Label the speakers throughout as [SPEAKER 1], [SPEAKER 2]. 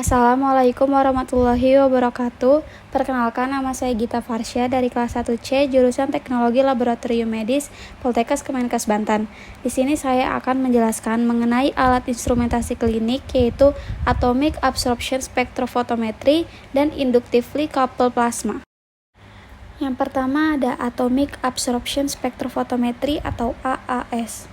[SPEAKER 1] Assalamualaikum warahmatullahi wabarakatuh. Perkenalkan, nama saya Gita Farsya dari kelas 1C jurusan Teknologi Laboratorium Medis Poltekkes Kemenkes Banten. Di sini saya akan menjelaskan mengenai alat instrumentasi klinik yaitu Atomic Absorption Spectrophotometry dan Inductively Coupled Plasma. Yang pertama ada Atomic Absorption Spectrophotometry atau AAS.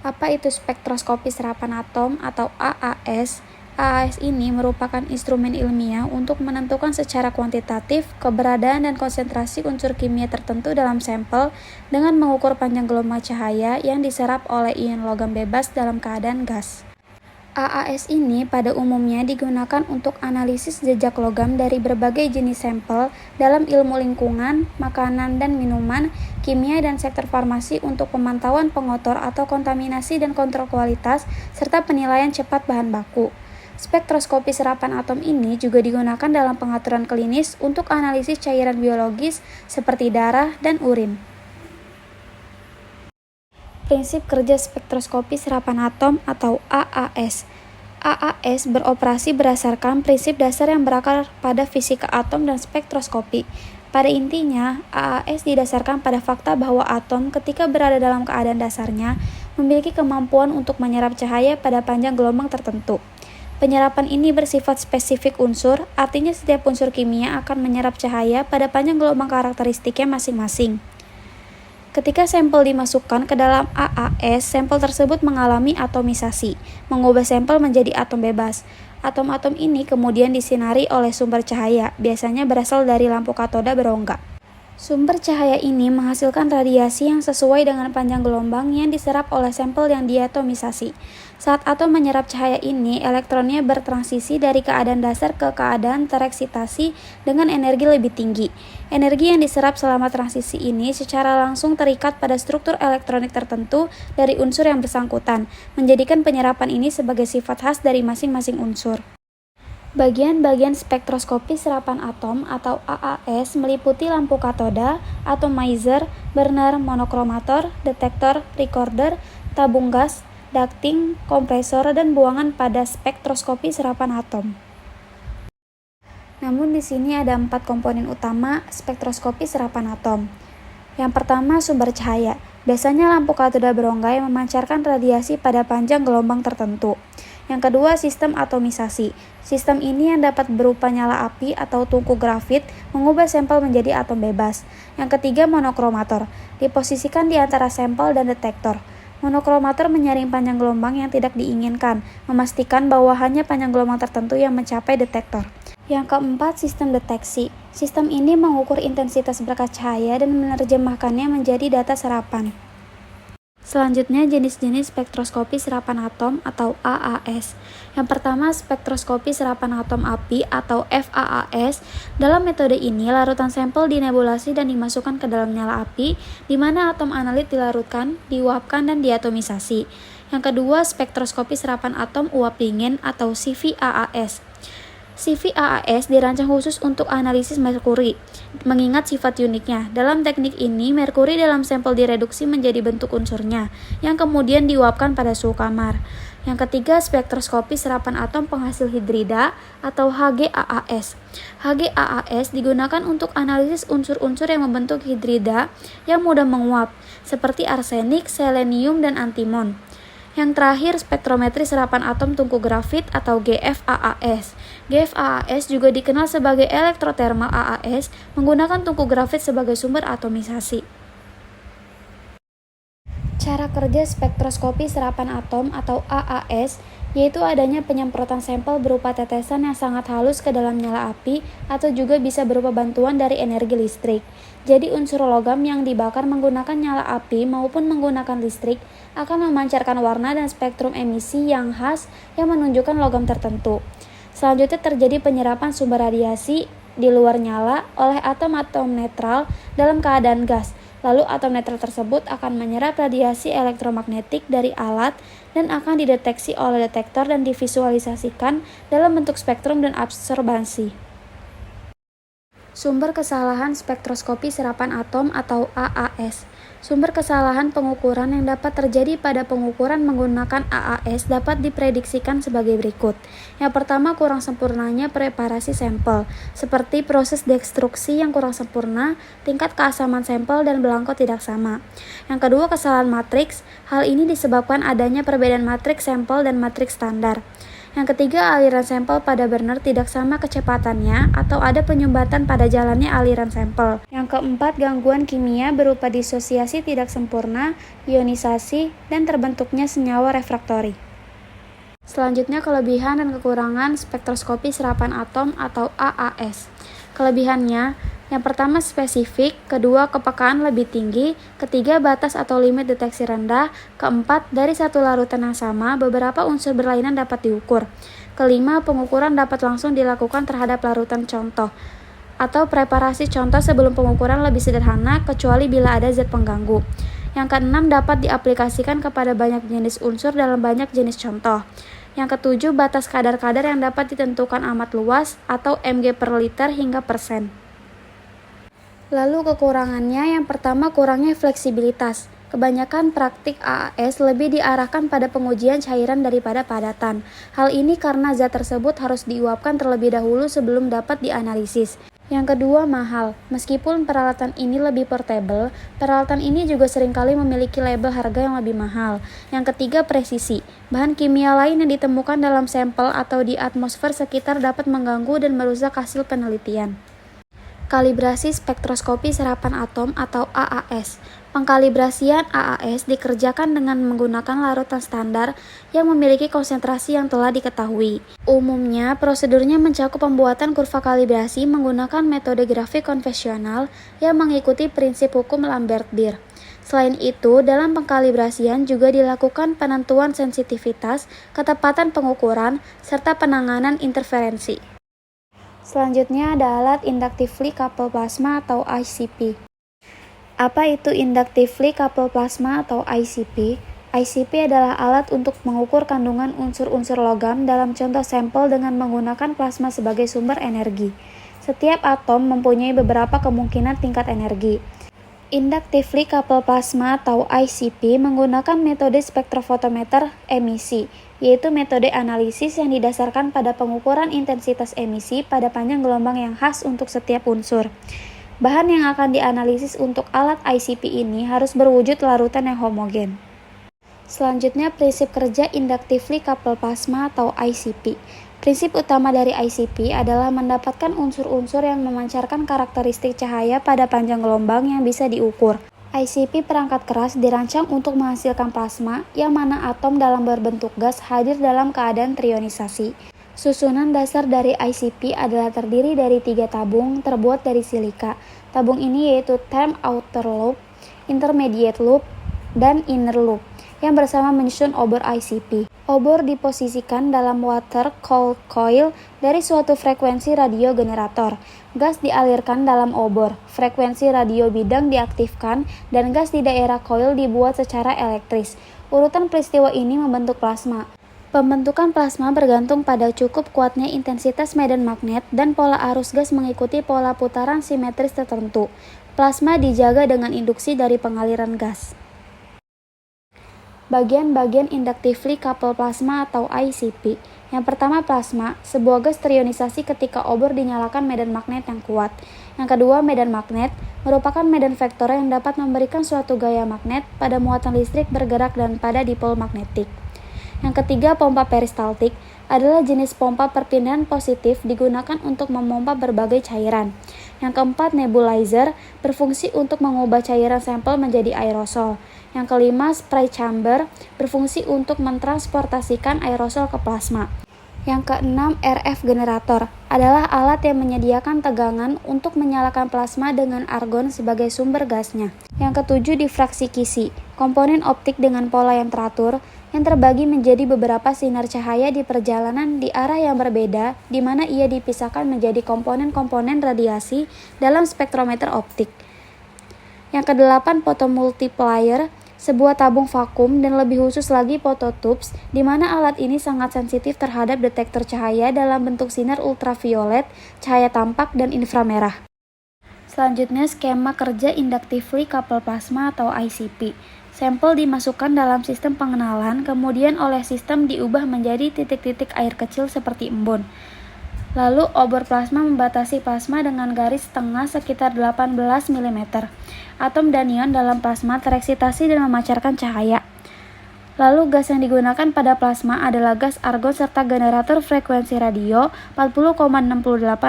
[SPEAKER 1] Apa itu spektroskopi serapan atom atau AAS? AAS ini merupakan instrumen ilmiah untuk menentukan secara kuantitatif keberadaan dan konsentrasi unsur kimia tertentu dalam sampel dengan mengukur panjang gelombang cahaya yang diserap oleh ion logam bebas dalam keadaan gas. AAS ini pada umumnya digunakan untuk analisis jejak logam dari berbagai jenis sampel dalam ilmu lingkungan, makanan dan minuman, kimia dan sektor farmasi untuk pemantauan pengotor atau kontaminasi dan kontrol kualitas, serta penilaian cepat bahan baku. Spektroskopi serapan atom ini juga digunakan dalam pengaturan klinis untuk analisis cairan biologis seperti darah dan urin. Prinsip kerja spektroskopi serapan atom atau AAS. AAS beroperasi berdasarkan prinsip dasar yang berakar pada fisika atom dan spektroskopi. Pada intinya, AAS didasarkan pada fakta bahwa atom ketika berada dalam keadaan dasarnya memiliki kemampuan untuk menyerap cahaya pada panjang gelombang tertentu. Penyerapan ini bersifat spesifik unsur, artinya setiap unsur kimia akan menyerap cahaya pada panjang gelombang karakteristiknya masing-masing. Ketika sampel dimasukkan ke dalam AAS, sampel tersebut mengalami atomisasi, mengubah sampel menjadi atom bebas. Atom-atom ini kemudian disinari oleh sumber cahaya, biasanya berasal dari lampu katoda berongga. Sumber cahaya ini menghasilkan radiasi yang sesuai dengan panjang gelombang yang diserap oleh sampel yang diatomisasi. Saat atom menyerap cahaya ini, elektronnya bertransisi dari keadaan dasar ke keadaan tereksitasi dengan energi lebih tinggi. Energi yang diserap selama transisi ini secara langsung terikat pada struktur elektronik tertentu dari unsur yang bersangkutan, menjadikan penyerapan ini sebagai sifat khas dari masing-masing unsur. Bagian-bagian spektroskopi serapan atom atau AAS meliputi lampu katoda, atomizer, burner, monokromator, detektor, recorder, tabung gas, ducting, kompresor, dan buangan pada spektroskopi serapan atom. Namun di sini ada 4 komponen utama spektroskopi serapan atom. Yang pertama, sumber cahaya. Biasanya lampu katoda berongga yang memancarkan radiasi pada panjang gelombang tertentu. Yang kedua, sistem atomisasi. Sistem ini yang dapat berupa nyala api atau tungku grafit mengubah sampel menjadi atom bebas. Yang ketiga, monokromator. Diposisikan di antara sampel dan detektor. Monokromator menyaring panjang gelombang yang tidak diinginkan, memastikan bahwa hanya panjang gelombang tertentu yang mencapai detektor. Yang keempat, sistem deteksi. Sistem ini mengukur intensitas berkas cahaya dan menerjemahkannya menjadi data serapan. Selanjutnya, jenis-jenis spektroskopi serapan atom atau AAS. Yang pertama, spektroskopi serapan atom api atau FAAS. Dalam metode ini, larutan sampel dinebulasi dan dimasukkan ke dalam nyala api, di mana atom analit dilarutkan, diuapkan, dan diatomisasi. Yang kedua, spektroskopi serapan atom uap dingin atau CVAAS. CVAAS dirancang khusus untuk analisis merkuri, mengingat sifat uniknya. Dalam teknik ini, merkuri dalam sampel direduksi menjadi bentuk unsurnya, yang kemudian diuapkan pada suhu kamar. Yang ketiga, spektroskopi serapan atom penghasil hidrida atau HGAAS. HGAAS digunakan untuk analisis unsur-unsur yang membentuk hidrida yang mudah menguap, seperti arsenik, selenium, dan antimon. Yang terakhir, spektrometri serapan atom tungku grafit atau GFAAS. GFAAS juga dikenal sebagai elektrothermal AAS, menggunakan tungku grafit sebagai sumber atomisasi. Cara kerja spektroskopi serapan atom atau AAS yaitu adanya penyemprotan sampel berupa tetesan yang sangat halus ke dalam nyala api atau juga bisa berupa bantuan dari energi listrik. Jadi unsur logam yang dibakar menggunakan nyala api maupun menggunakan listrik akan memancarkan warna dan spektrum emisi yang khas yang menunjukkan logam tertentu. Selanjutnya terjadi penyerapan sumber radiasi di luar nyala oleh atom-atom netral dalam keadaan gas. Lalu atom netral tersebut akan menyerap radiasi elektromagnetik dari alat dan akan dideteksi oleh detektor dan divisualisasikan dalam bentuk spektrum dan absorbansi. Sumber kesalahan spektroskopi serapan atom atau AAS. Sumber kesalahan pengukuran yang dapat terjadi pada pengukuran menggunakan AAS dapat diprediksikan sebagai berikut. Yang pertama, kurang sempurnanya preparasi sampel, seperti proses destruksi yang kurang sempurna, tingkat keasaman sampel dan belangko tidak sama. Yang kedua, kesalahan matriks. Hal ini disebabkan adanya perbedaan matriks sampel dan matriks standar. Yang ketiga, aliran sampel pada burner tidak sama kecepatannya atau ada penyumbatan pada jalannya aliran sampel. Yang keempat, gangguan kimia berupa disosiasi tidak sempurna, ionisasi, dan terbentuknya senyawa refraktori. Selanjutnya, kelebihan dan kekurangan spektroskopi serapan atom atau AAS. Kelebihannya, yang pertama spesifik, kedua kepekaan lebih tinggi, ketiga batas atau limit deteksi rendah, keempat dari satu larutan yang sama beberapa unsur berlainan dapat diukur, kelima pengukuran dapat langsung dilakukan terhadap larutan contoh atau preparasi contoh sebelum pengukuran lebih sederhana kecuali bila ada zat pengganggu. Yang keenam, dapat diaplikasikan kepada banyak jenis unsur dalam banyak jenis contoh. Yang ketujuh, batas kadar-kadar yang dapat ditentukan amat luas atau mg per liter hingga persen. Lalu kekurangannya, yang pertama kurangnya fleksibilitas. Kebanyakan praktik AAS lebih diarahkan pada pengujian cairan daripada padatan. Hal ini karena zat tersebut harus diuapkan terlebih dahulu sebelum dapat dianalisis. Yang kedua, mahal. Meskipun peralatan ini lebih portable, peralatan ini juga seringkali memiliki label harga yang lebih mahal. Yang ketiga, presisi. Bahan kimia lain yang ditemukan dalam sampel atau di atmosfer sekitar dapat mengganggu dan merusak hasil penelitian. Kalibrasi spektroskopi serapan atom atau AAS. Pengkalibrasian AAS dikerjakan dengan menggunakan larutan standar yang memiliki konsentrasi yang telah diketahui. Umumnya, prosedurnya mencakup pembuatan kurva kalibrasi menggunakan metode grafik konvensional yang mengikuti prinsip hukum Lambert-Beer. Selain itu, dalam pengkalibrasian juga dilakukan penentuan sensitivitas, ketepatan pengukuran, serta penanganan interferensi. Selanjutnya ada alat Inductively Coupled Plasma atau ICP. Apa itu Inductively Coupled Plasma atau ICP? ICP adalah alat untuk mengukur kandungan unsur-unsur logam dalam contoh sampel dengan menggunakan plasma sebagai sumber energi. Setiap atom mempunyai beberapa kemungkinan tingkat energi. Inductively Coupled Plasma atau ICP menggunakan metode spektrofotometer emisi, yaitu metode analisis yang didasarkan pada pengukuran intensitas emisi pada panjang gelombang yang khas untuk setiap unsur. Bahan yang akan dianalisis untuk alat ICP ini harus berwujud larutan yang homogen. Selanjutnya, prinsip kerja Inductively Coupled Plasma atau ICP. Prinsip utama dari ICP adalah mendapatkan unsur-unsur yang memancarkan karakteristik cahaya pada panjang gelombang yang bisa diukur. ICP perangkat keras dirancang untuk menghasilkan plasma yang mana atom dalam berbentuk gas hadir dalam keadaan trionisasi. Susunan dasar dari ICP adalah terdiri dari 3 tabung terbuat dari silika. Tabung ini yaitu term outer loop, intermediate loop, dan inner loop yang bersama menyusun obor ICP. Obor diposisikan dalam water cooled coil dari suatu frekuensi radio generator. Gas dialirkan dalam obor, frekuensi radio bidang diaktifkan, dan gas di daerah coil dibuat secara elektris. Urutan peristiwa ini membentuk plasma. Pembentukan plasma bergantung pada cukup kuatnya intensitas medan magnet dan pola arus gas mengikuti pola putaran simetris tertentu. Plasma dijaga dengan induksi dari pengaliran gas. Bagian-bagian Inductively Coupled Plasma atau ICP. Yang pertama, plasma, sebuah gas terionisasi ketika obor dinyalakan medan magnet yang kuat. Yang kedua, medan magnet, merupakan medan vektor yang dapat memberikan suatu gaya magnet pada muatan listrik bergerak dan pada dipol magnetik. Yang ketiga, pompa peristaltik adalah jenis pompa perpindahan positif digunakan untuk memompa berbagai cairan. Yang keempat, nebulizer berfungsi untuk mengubah cairan sampel menjadi aerosol. Yang kelima, spray chamber berfungsi untuk mentransportasikan aerosol ke plasma. Yang keenam, RF generator adalah alat yang menyediakan tegangan untuk menyalakan plasma dengan argon sebagai sumber gasnya. Yang ketujuh, difraksi Kisi, komponen optik dengan pola yang teratur yang terbagi menjadi beberapa sinar cahaya di perjalanan di arah yang berbeda, di mana ia dipisahkan menjadi komponen-komponen radiasi dalam spektrometer optik. Yang kedelapan, photomultiplier, sebuah tabung vakum dan lebih khusus lagi phototubes, di mana alat ini sangat sensitif terhadap detektor cahaya dalam bentuk sinar ultraviolet, cahaya tampak, dan inframerah. Selanjutnya, skema kerja Inductively Coupled Plasma atau ICP. Sampel dimasukkan dalam sistem pengenalan, kemudian oleh sistem diubah menjadi titik-titik air kecil seperti embun. Lalu, obor plasma membatasi plasma dengan garis tengah sekitar 18 mm. Atom dan ion dalam plasma tereksitasi dan memancarkan cahaya. Lalu, gas yang digunakan pada plasma adalah gas argon serta generator frekuensi radio 40,68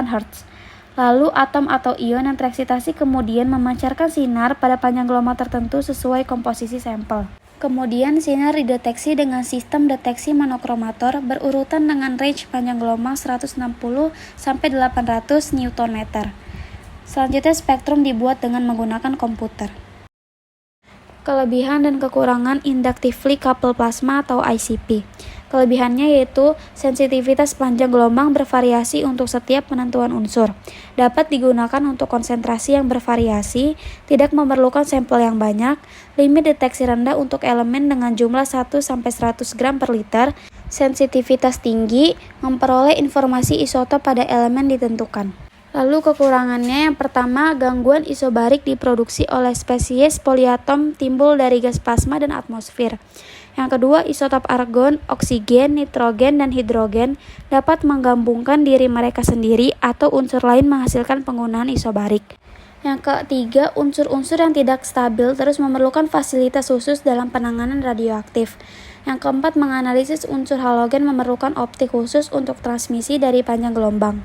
[SPEAKER 1] Hz. Lalu, atom atau ion yang tereksitasi kemudian memancarkan sinar pada panjang gelombang tertentu sesuai komposisi sampel. Kemudian, sinar dideteksi dengan sistem deteksi monokromator berurutan dengan range panjang gelombang 160 sampai 800 Nm. Selanjutnya, spektrum dibuat dengan menggunakan komputer. Kelebihan dan kekurangan Inductively Coupled Plasma atau ICP. Kelebihannya yaitu sensitivitas panjang gelombang bervariasi untuk setiap penentuan unsur, dapat digunakan untuk konsentrasi yang bervariasi, tidak memerlukan sampel yang banyak, limit deteksi rendah untuk elemen dengan jumlah 1-100 gram per liter, sensitivitas tinggi, memperoleh informasi isotop pada elemen ditentukan. Lalu kekurangannya yang pertama, gangguan isobarik diproduksi oleh spesies poliatom timbul dari gas plasma dan atmosfer. Yang kedua, isotop argon, oksigen, nitrogen, dan hidrogen dapat menggabungkan diri mereka sendiri atau unsur lain menghasilkan penggunaan isobarik. Yang ketiga, unsur-unsur yang tidak stabil terus memerlukan fasilitas khusus dalam penanganan radioaktif. Yang keempat, menganalisis unsur halogen memerlukan optik khusus untuk transmisi dari panjang gelombang.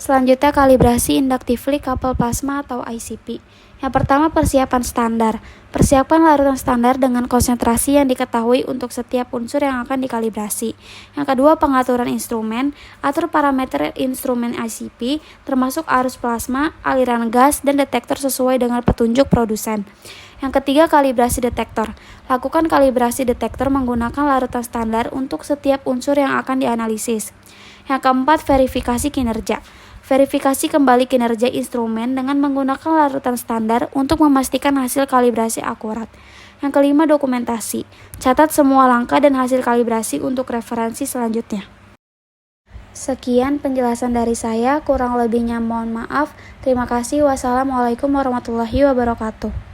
[SPEAKER 1] Selanjutnya, kalibrasi Inductively Coupled Plasma atau ICP. Yang pertama, persiapan standar. Persiapkan larutan standar dengan konsentrasi yang diketahui untuk setiap unsur yang akan dikalibrasi. Yang kedua, pengaturan instrumen. Atur parameter instrumen ICP, termasuk arus plasma, aliran gas, dan detektor sesuai dengan petunjuk produsen. Yang ketiga, kalibrasi detektor. Lakukan kalibrasi detektor menggunakan larutan standar untuk setiap unsur yang akan dianalisis. Yang keempat, verifikasi kinerja. Verifikasi kembali kinerja instrumen dengan menggunakan larutan standar untuk memastikan hasil kalibrasi akurat. Yang kelima, dokumentasi. Catat semua langkah dan hasil kalibrasi untuk referensi selanjutnya. Sekian penjelasan dari saya, kurang lebihnya mohon maaf. Terima kasih. Wassalamualaikum warahmatullahi wabarakatuh.